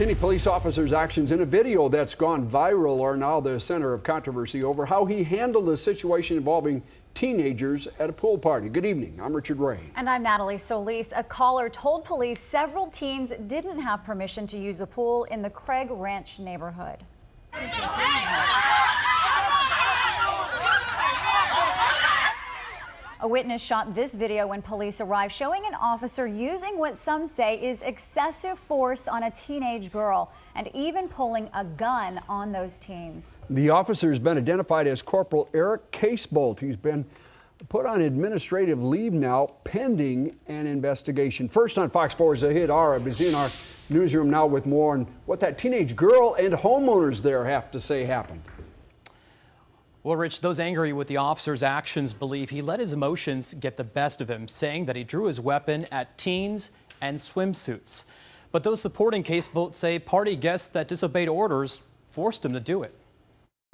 McKinney police officer's actions in a video that's gone viral are now the center of controversy over how he handled a situation involving teenagers at a pool party. Good evening. I'm Richard Ray. And I'm Natalie Solis. A caller told police several teens didn't have permission to use a pool in the Craig Ranch neighborhood. A witness shot this video when police arrived, showing an officer using what some say is excessive force on a teenage girl and even pulling a gun on those teens. The officer has been identified as Corporal Casebolt. He's been put on administrative leave now, pending an investigation. First on Fox 4's Zahid Arab is in our newsroom now with more on what that teenage girl and homeowners there have to say happened. Well, Rich, those angry with the officer's actions believe he let his emotions get the best of him, saying that he drew his weapon at teens and swimsuits. But those supporting Casebolt say party guests that disobeyed orders forced him to do it.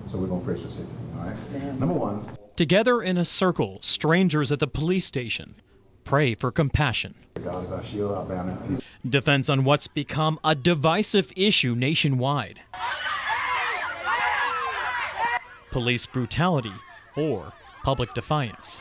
So we're going to press receive, all right? Number one. Together in a circle, strangers at the police station pray for compassion. God is our shield, our banner. Defense on what's become a divisive issue nationwide. Police brutality or public defiance.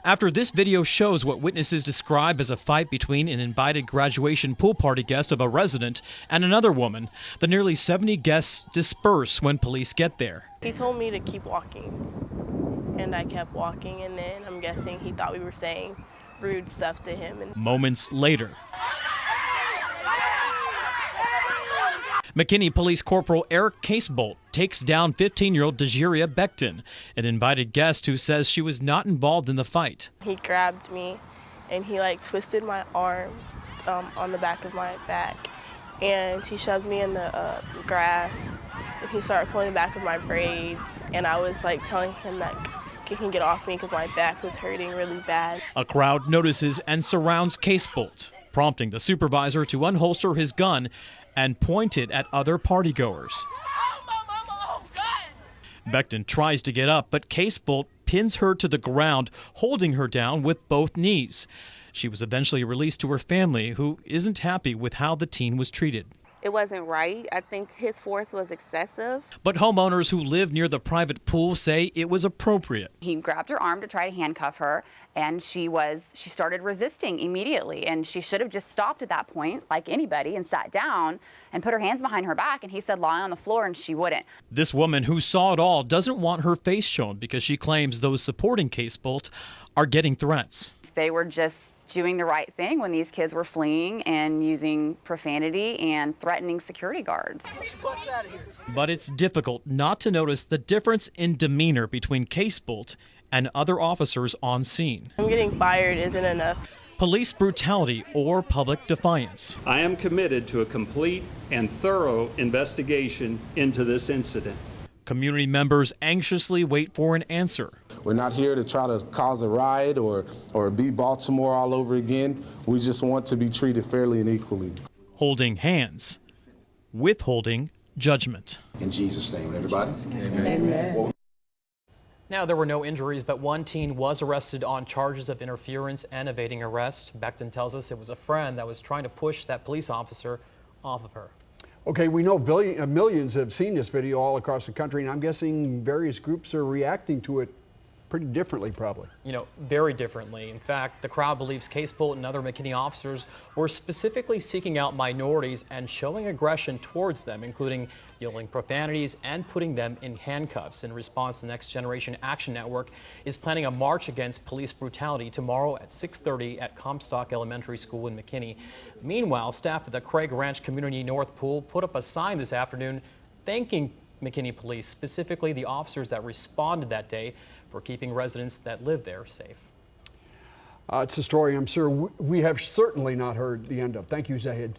After this video shows what witnesses describe as a fight between an invited graduation pool party guest of a resident and another woman, the nearly 70 guests disperse when police get there. He told me to keep walking, and I kept walking, and then I'm guessing he thought we were saying rude stuff to him. Moments later, McKinney Police Corporal Casebolt takes down 15-year-old Dajerria Becton, an invited guest who says she was not involved in the fight. He grabbed me and he twisted my arm on the back of my back, and he shoved me in the grass, and he started pulling the back of my braids, and I was telling him that he can get off me because my back was hurting really bad. A crowd notices and surrounds Casebolt, prompting the supervisor to unholster his gun and point it at other partygoers. Becton tries to get up, but Casebolt pins her to the ground, holding her down with both knees. She was eventually released to her family, who isn't happy with how the teen was treated. It wasn't right. I think his force was excessive. But homeowners who live near the private pool say it was appropriate. He grabbed her arm to try to handcuff her, and she started resisting immediately, and she should have just stopped at that point, like anybody, and sat down and put her hands behind her back, and he said lie on the floor, and she wouldn't. This woman who saw it all doesn't want her face shown because she claims those supporting Casebolt are getting threats. They were just doing the right thing when these kids were fleeing and using profanity and threatening security guards. But it's difficult not to notice the difference in demeanor between Casebolt and other officers on scene. I'm getting fired isn't enough. Police brutality or public defiance. I am committed to a complete and thorough investigation into this incident. Community members anxiously wait for an answer. We're not here to try to cause a riot or be Baltimore all over again. We just want to be treated fairly and equally. Holding hands, withholding judgment. In Jesus' name, everybody. Amen. Now, there were no injuries, but one teen was arrested on charges of interference and evading arrest. Becton tells us it was a friend that was trying to push that police officer off of her. Okay, we know millions have seen this video all across the country, and I'm guessing various groups are reacting to it pretty differently, probably. You know, very differently. In fact, the crowd believes Casebolt and other McKinney officers were specifically seeking out minorities and showing aggression towards them, including yelling profanities and putting them in handcuffs. In response, the Next Generation Action Network is planning a march against police brutality tomorrow at 6:30 at Comstock Elementary School in McKinney. Meanwhile, staff at the Craig Ranch Community North Pool put up a sign this afternoon thanking McKinney police, specifically the officers that responded that day, for keeping residents that live there safe. It's a story I'm sure we have certainly not heard the end of. Thank you, Zahid.